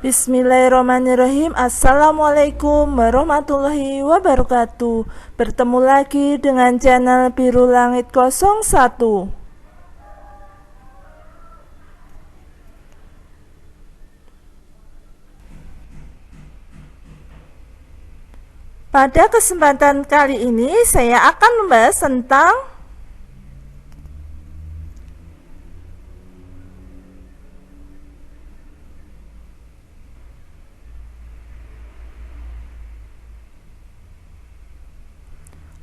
Bismillahirrahmanirrahim. Assalamualaikum warahmatullahi wabarakatuh. Bertemu lagi dengan channel Biru Langit 01. Pada kesempatan kali ini saya akan membahas tentang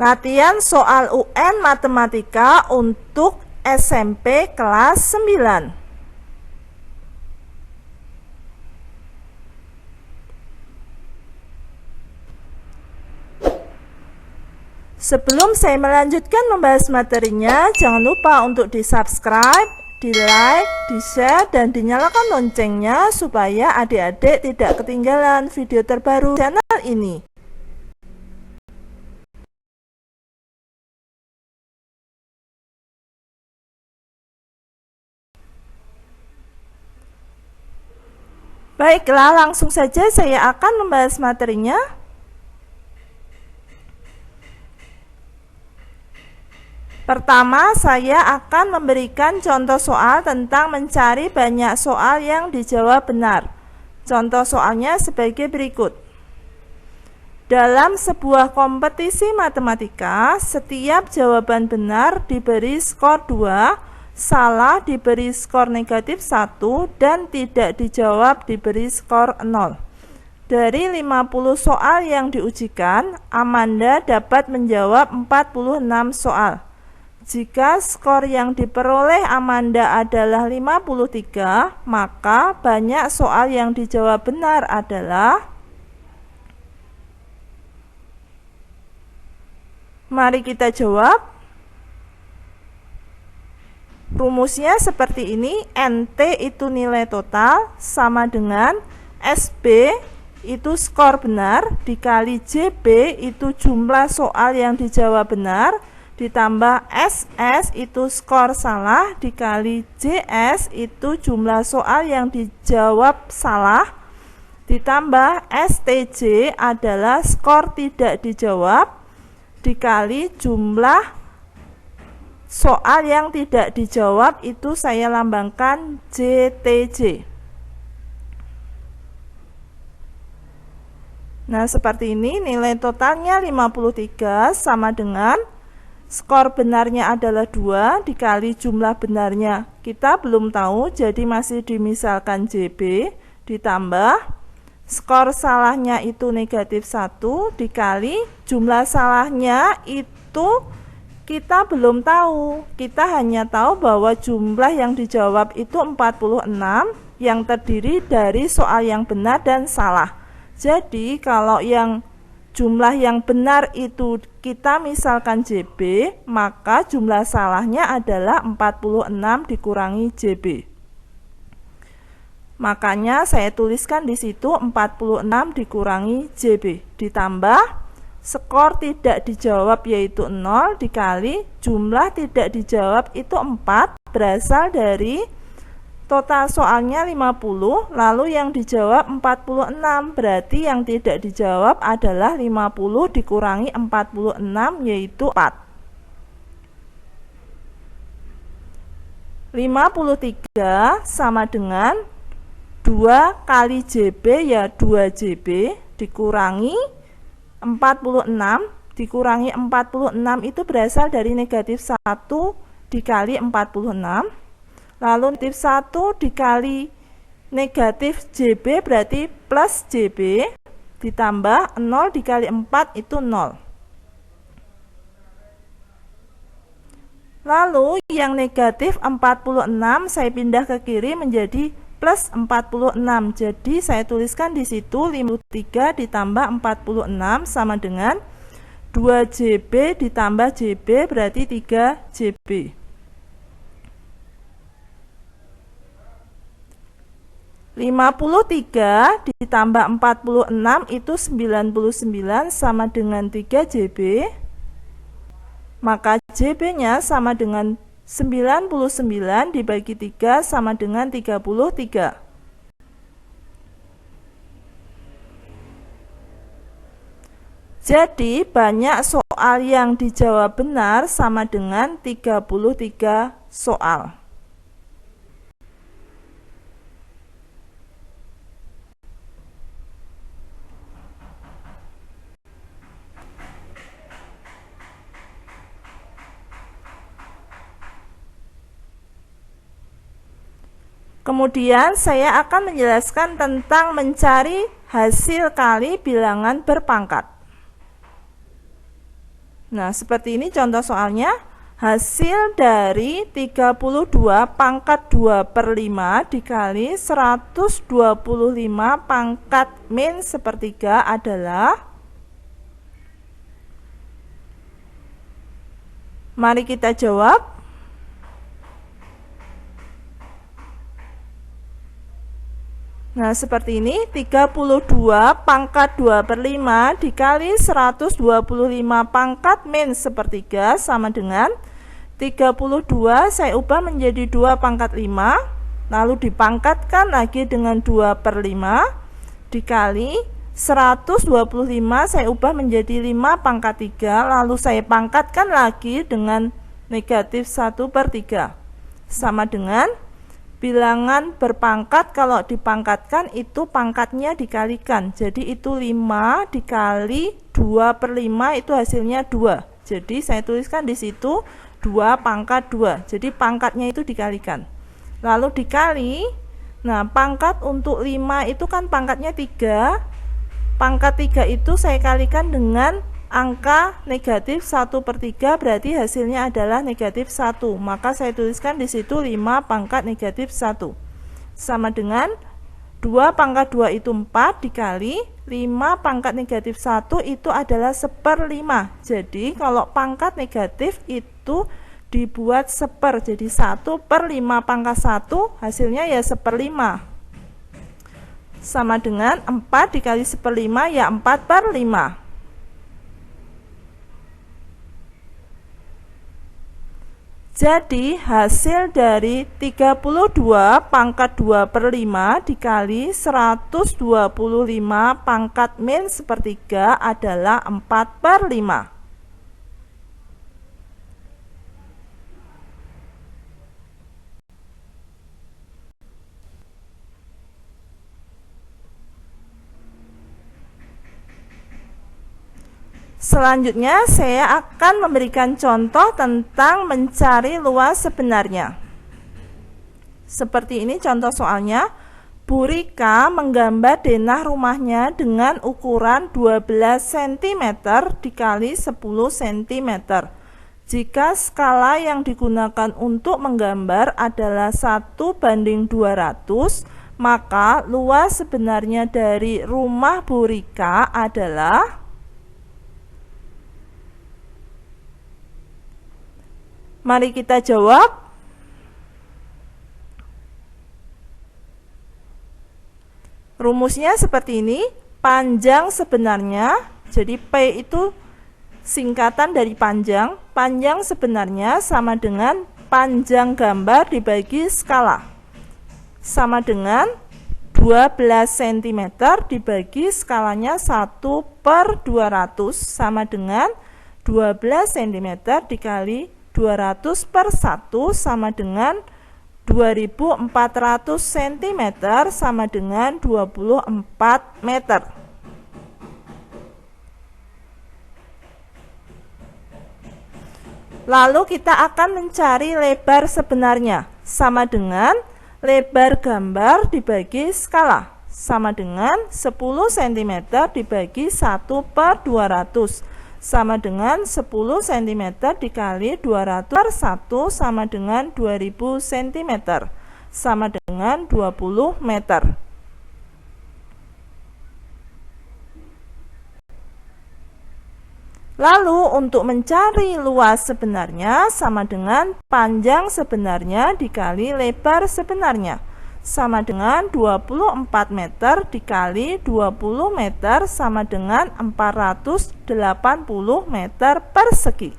latihan soal UN Matematika untuk SMP kelas 9. Sebelum saya melanjutkan membahas materinya, jangan lupa untuk di-subscribe, di-like, di-share, dan dinyalakan loncengnya supaya adik-adik tidak ketinggalan video terbaru channel ini. Baiklah, langsung saja saya akan membahas materinya. Pertama, saya akan memberikan contoh soal tentang mencari banyak soal yang dijawab benar. Contoh soalnya sebagai berikut. Dalam sebuah kompetisi matematika, setiap jawaban benar diberi skor 2, salah diberi skor negatif 1, dan tidak dijawab diberi skor 0. Dari 50 soal yang diujikan, Amanda dapat menjawab 46 soal. Jika skor yang diperoleh Amanda adalah 53, maka banyak soal yang dijawab benar adalah. Mari kita jawab. Rumusnya seperti ini, NT itu nilai total sama dengan SB itu skor benar dikali JB itu jumlah soal yang dijawab benar, ditambah SS itu skor salah dikali JS itu jumlah soal yang dijawab salah, ditambah STJ adalah skor tidak dijawab dikali jumlah soal yang tidak dijawab, itu saya lambangkan JTJ. Nah, seperti ini nilai totalnya 53 sama dengan skor benarnya adalah 2 dikali jumlah benarnya kita belum tahu, jadi masih dimisalkan JB, ditambah skor salahnya itu negatif 1 dikali jumlah salahnya itu kita belum tahu. Kita hanya tahu bahwa jumlah yang dijawab itu 46 yang terdiri dari soal yang benar dan salah. Jadi kalau yang jumlah yang benar itu kita misalkan JB, maka jumlah salahnya adalah 46 dikurangi JB. Makanya saya tuliskan di situ 46 dikurangi JB, ditambah skor tidak dijawab yaitu 0 dikali jumlah tidak dijawab itu 4, berasal dari total soalnya 50, lalu yang dijawab 46, berarti yang tidak dijawab adalah 50 dikurangi 46 yaitu 4. 53 sama dengan 2 kali JB ya 2 JB dikurangi 46 dikurangi 46 itu berasal dari negatif 1 dikali 46. Lalu negatif 1 dikali negatif JB berarti plus JB, ditambah 0 dikali 4 itu 0. Lalu yang negatif 46 saya pindah ke kiri menjadi plus 46. Jadi saya tuliskan di situ 53 ditambah 46 sama dengan 2 JB ditambah JB berarti 3 JB. 53 ditambah 46 itu 99 sama dengan 3 JB. Maka JB-nya sama dengan 99 dibagi 3 sama dengan 33. Jadi banyak soal yang dijawab benar sama dengan 33 soal. Kemudian saya akan menjelaskan tentang mencari hasil kali bilangan berpangkat. Nah, seperti ini contoh soalnya. Hasil dari 32 pangkat 2/5 dikali 125 pangkat min sepertiga adalah, mari kita jawab. Nah, seperti ini, 32 pangkat 2/5 dikali 125 pangkat min sepertiga sama dengan 32 saya ubah menjadi 2 pangkat 5, lalu dipangkatkan lagi dengan 2/5 dikali 125 saya ubah menjadi 5 pangkat 3, lalu saya pangkatkan lagi dengan negatif 1/3 sama dengan bilangan berpangkat. Kalau dipangkatkan itu pangkatnya dikalikan, jadi itu 5 dikali 2/5 itu hasilnya 2. Jadi saya tuliskan di situ 2 pangkat 2, jadi pangkatnya itu dikalikan, lalu dikali. Nah, pangkat untuk 5 itu kan pangkatnya 3, pangkat 3 itu saya kalikan dengan angka negatif 1/3, berarti hasilnya adalah negatif 1. Maka saya tuliskan di situ 5 pangkat negatif 1 sama dengan 2 pangkat 2 itu 4 dikali 5 pangkat negatif 1 itu adalah 1/5. Jadi kalau pangkat negatif itu dibuat seper, jadi 1/5 pangkat 1 hasilnya ya 1/5 sama dengan 4 dikali 1/5 ya 4/5. Jadi hasil dari 32 pangkat 2/5 dikali 125 pangkat min sepertiga adalah 4/5. Selanjutnya saya akan memberikan contoh tentang mencari luas sebenarnya. Seperti ini contoh soalnya. Bu Rika menggambar denah rumahnya dengan ukuran 12 cm dikali 10 cm. Jika skala yang digunakan untuk menggambar adalah 1:200, maka luas sebenarnya dari rumah Bu Rika adalah, mari kita jawab. Rumusnya seperti ini. Panjang sebenarnya, jadi P itu singkatan dari panjang. Panjang sebenarnya sama dengan panjang gambar dibagi skala, sama dengan 12 cm dibagi skalanya 1/200 sama dengan 12 cm dikali 200/1 sama dengan 2400 cm sama dengan 24 meter. Lalu kita akan mencari lebar sebenarnya, sama dengan lebar gambar dibagi skala, sama dengan 10 cm dibagi 1/200 sama dengan 10 cm dikali 200/1 sama dengan 2000 cm sama dengan 20 meter. Lalu untuk mencari luas sebenarnya sama dengan panjang sebenarnya dikali lebar sebenarnya, sama dengan 24 meter dikali 20 meter sama dengan 480 meter persegi.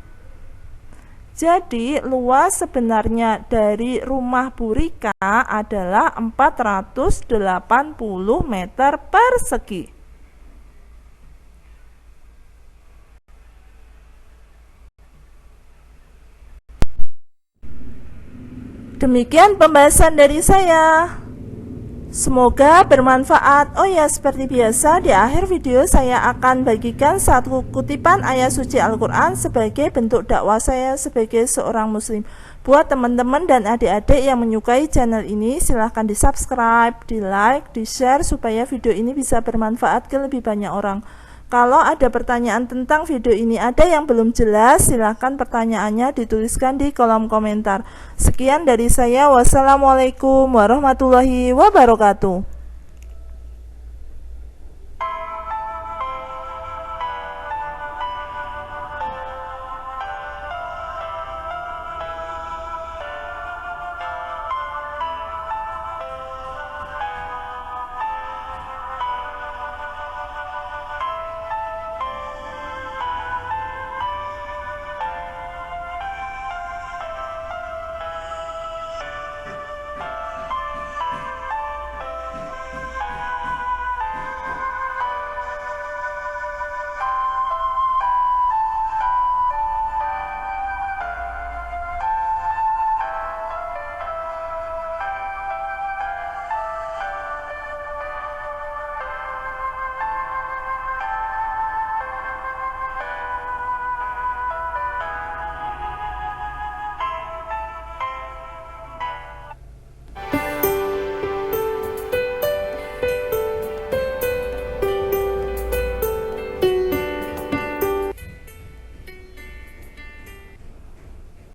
Jadi luas sebenarnya dari rumah Bu Rika adalah 480 meter persegi. Demikian pembahasan dari saya. Semoga bermanfaat. Oh ya, seperti biasa di akhir video saya akan bagikan satu kutipan ayat suci Al-Quran sebagai bentuk dakwah saya sebagai seorang muslim. Buat teman-teman dan adik-adik yang menyukai channel ini, silahkan di subscribe, di like, di share supaya video ini bisa bermanfaat ke lebih banyak orang. Kalau ada pertanyaan tentang video ini ada yang belum jelas, silahkan pertanyaannya dituliskan di kolom komentar. Sekian dari saya. Wassalamualaikum warahmatullahi wabarakatuh.